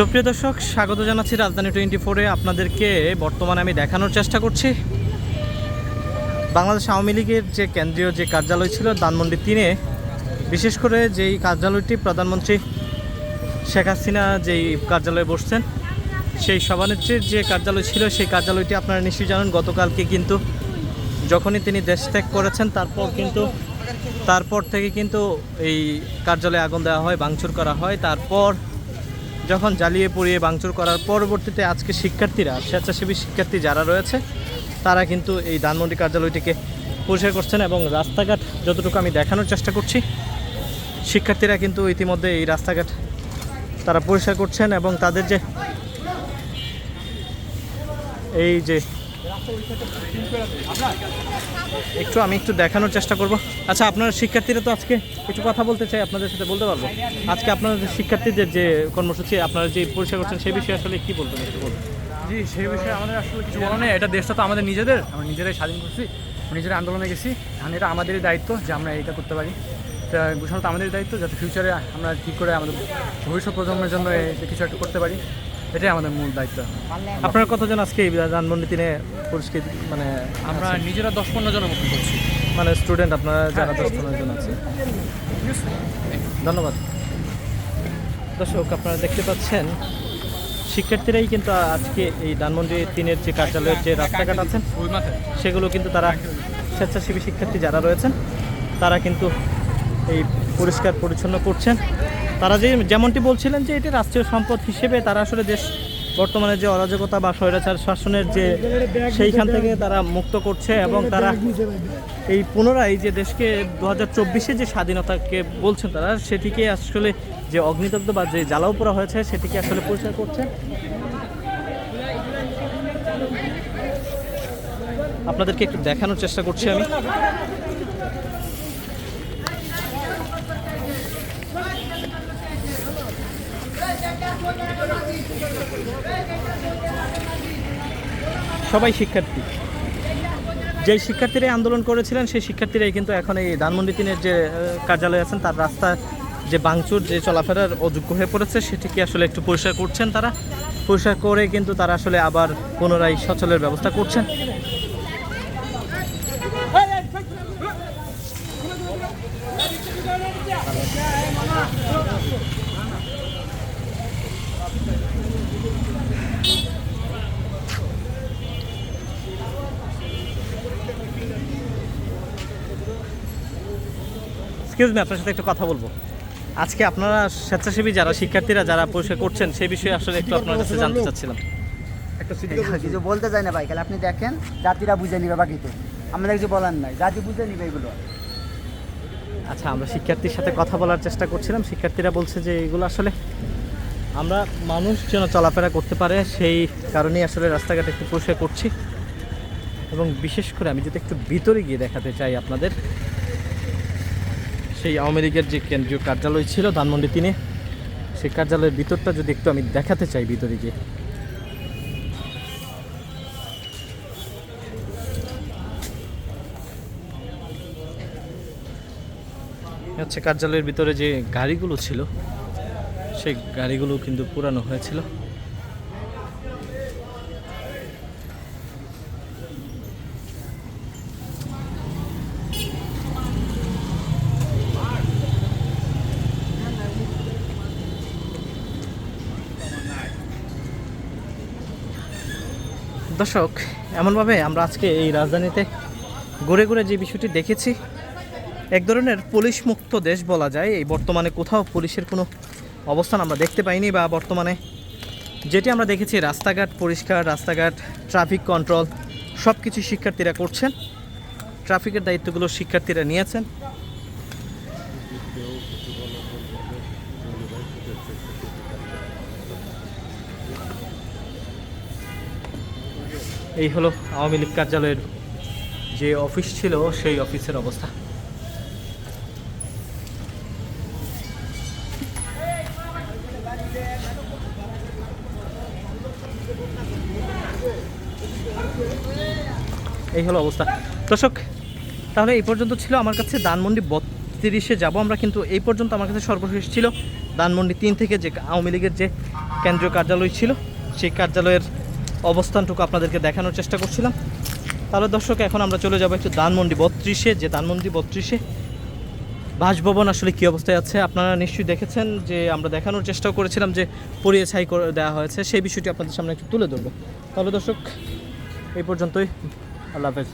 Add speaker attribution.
Speaker 1: সুপ্রিয় দর্শক, স্বাগত জানাচ্ছি রাজধানী 24-এ। আপনাদেরকে বর্তমানে আমি দেখানোর চেষ্টা করছি বাংলাদেশ আওয়ামী লীগের যে কেন্দ্রীয় যে কার্যালয় ছিল ধানমন্ডি 3-এ, বিশেষ করে যেই কার্যালয়টি প্রধানমন্ত্রী শেখ হাসিনা যেই কার্যালয়ে বসছেন, সেই সভানেত্রীর যে কার্যালয় ছিল সেই কার্যালয়টি আপনারা নিশ্চয়ই জানেন। গতকালকে কিন্তু যখনই তিনি দেশ ত্যাগ করেছেন তারপর থেকে কিন্তু এই কার্যালয়ে আগুন দেওয়া হয়, ভাঙচুর করা হয়। তারপর যখন জ্বালিয়ে পুড়িয়ে ভাঙচুর করার পরবর্তীতে আজকে শিক্ষার্থীরা, স্বেচ্ছাসেবী শিক্ষার্থী যারা রয়েছে, তারা কিন্তু এই ধানমন্ডি কার্যালয়টিকে পরিষ্কার করছেন এবং রাস্তাঘাট যতটুকু আমি দেখানোর চেষ্টা করছি, শিক্ষার্থীরা কিন্তু ইতিমধ্যে এই রাস্তাঘাট তারা পরিষ্কার করছেন এবং তাদের যে এই যে আমি একটু দেখানোর চেষ্টা করব। আচ্ছা, আপনার শিক্ষার্থীরা তো আজকে একটু কথা বলতে চাই, আপনাদের সাথে বলতে পারবো। আজকে আপনাদের শিক্ষার্থীদের যে কর্মসূচি আপনারা যে পরিষ্কার করছেন সেই বিষয়ে আসলে কি বলবেন একটু বলুন।
Speaker 2: জি, সেই বিষয়ে আমাদের আসলে কিছু বলা নেই। এটা দেশটা তো আমাদের নিজেদের, আমরা নিজেরাই স্বাধীন করছি, নিজেরা আন্দোলনে গেছি। এখন এটা আমাদেরই দায়িত্ব যে আমরা এটা করতে পারি। তা ঘোষণা তো আমাদের দায়িত্ব, যাতে ফিউচারে আমরা কী করে আমাদের ভবিষ্যৎ প্রজন্মের জন্য কিছু একটা করতে পারি, এটাই আমাদের মূল দায়িত্ব।
Speaker 1: আপনারা কতজন আজকে এই ধানমন্ডি 3-এ পরিষ্কার মানে
Speaker 2: আমরা নিজেরা 10-15 জনের মতো করছি,
Speaker 1: মানে স্টুডেন্ট আপনারা যারা 10-15 জন আছে। ধন্যবাদ। দর্শক, আপনারা দেখতে পাচ্ছেন শিক্ষার্থীরাই কিন্তু আজকে এই ধানমন্ডি 3-এর যে কার্যালয়ের যে রাস্তাঘাট আছেন সেগুলো কিন্তু তারা স্বেচ্ছাসেবী শিক্ষার্থী যারা রয়েছেন তারা কিন্তু এই পরিষ্কার পরিচ্ছন্ন করছেন। তারা যেমনটি বলছিলেন যে এটি রাষ্ট্রীয় সম্পদ হিসেবে তারা আসলে দেশ বর্তমানে যে অরাজকতা বা স্বৈরাচার শাসনের যে সেইখান থেকে তারা মুক্ত করছে এবং তারা এই পুনরায় যে দেশকে 2024-এ যে স্বাধীনতাকে বলছেন তারা, সেটিকে আসলে যে অগ্নিদগ্ধ বা যে জ্বালাও পোড়া হয়েছে সেটিকে আসলে পরিষ্কার করছে। আপনাদেরকে একটু দেখানোর চেষ্টা করছি আমি। সবাই শিক্ষার্থী, যেই শিক্ষার্থীরাই আন্দোলন করেছিলেন সেই শিক্ষার্থীরাই কিন্তু এখন এই ধানমন্ডি 3-এর যে কার্যালয় আছেন তার রাস্তা যে ভাঙচুর যে চলাফেরার অযোগ্য হয়ে পড়েছে সেটিকে আসলে একটু পরিষ্কার করছেন। তারা পরিষ্কার করে কিন্তু তারা আসলে আবার পুনরায় সচলের ব্যবস্থা করছেন। এক্সকিউজ মি, আপনার সাথে একটু কথা বলবো। আজকে আপনারা স্বেচ্ছাসেবী যারা শিক্ষার্থীরা যারা পরিষ্কার করছেন সেই বিষয়ে আসলে একটু আপনার কাছে জানতে চাচ্ছিলাম।
Speaker 3: কিছু বলতে চাই না ভাই, খালি আপনি দেখেন, জাতিরা বুঝে নিবে, বাকিতে আমাদের কিছু বলার নাই, জাতি বুঝে নিবে এগুলো।
Speaker 1: আচ্ছা, আমরা শিক্ষার্থীর সাথে কথা বলার চেষ্টা করছিলাম। শিক্ষার্থীরা বলছে যে এগুলো আসলে আমরা মানুষ যেন চলাফেরা করতে পারে সেই কারণেই আসলে রাস্তাঘাট একটু পরিষ্কার করছি। এবং বিশেষ করে আমি যদি একটু ভিতরে গিয়ে দেখাতে চাই আপনাদের, সেই আওয়ামী লীগের যে কেন্দ্রীয় কার্যালয় ছিল ধানমন্ডি 3-এ, সেই কার্যালয়ের ভিতরটা যদি একটু আমি দেখাতে চাই ভিতরে গিয়ে। হচ্ছে কার্যালয়ের ভিতরে যে গাড়িগুলো ছিল সেই গাড়িগুলো কিন্তু পুরানো হয়েছিল। দর্শক, এমনভাবে আমরা আজকে এই রাজধানীতে ঘুরে ঘুরে যে বিষয়টি দেখেছি, এক ধরনের পুলিশ মুক্ত দেশ বলা যায়। এই বর্তমানে কোথাও পুলিশের কোনো অবস্থান আমরা দেখতে পাইনি, বা বর্তমানে যেটি আমরা দেখেছি রাস্তাঘাট পরিষ্কার, রাস্তাঘাট ট্রাফিক কন্ট্রোল সব কিছু শিক্ষার্থীরা করছেন। ট্রাফিকের দায়িত্বগুলো শিক্ষার্থীরা নিয়েছেন। এই হলো আওয়ামী লীগ কার্যালয়ের যে অফিস ছিল সেই অফিসের অবস্থা। এই হলো অবস্থা। দর্শক, তাহলে এই পর্যন্ত ছিল আমার কাছে ধানমন্ডি 32-এ যাব আমরা, কিন্তু এই পর্যন্ত আমার কাছে সর্বশেষ ছিল ধানমন্ডি 3 থেকে যে আওয়ামী লীগের যে কেন্দ্রীয় কার্যালয় ছিল, সেই কার্যালয়ের অবস্থানটুকু আপনাদেরকে দেখানোর চেষ্টা করছিলাম। তাহলে দর্শক, এখন আমরা চলে যাবো একটু ধানমন্ডি 32-এ, যে ধানমন্ডি 32-এ বাসভবন আসলে কী অবস্থায় আছে। আপনারা নিশ্চয়ই দেখেছেন যে আমরা দেখানোর চেষ্টাও করেছিলাম যে পুড়িয়ে ছাই করে দেওয়া হয়েছে, সেই বিষয়টি আপনাদের সামনে একটু তুলে ধরবো। তাহলে দর্শক, এই পর্যন্তই। আল্লাহ হাফেজ।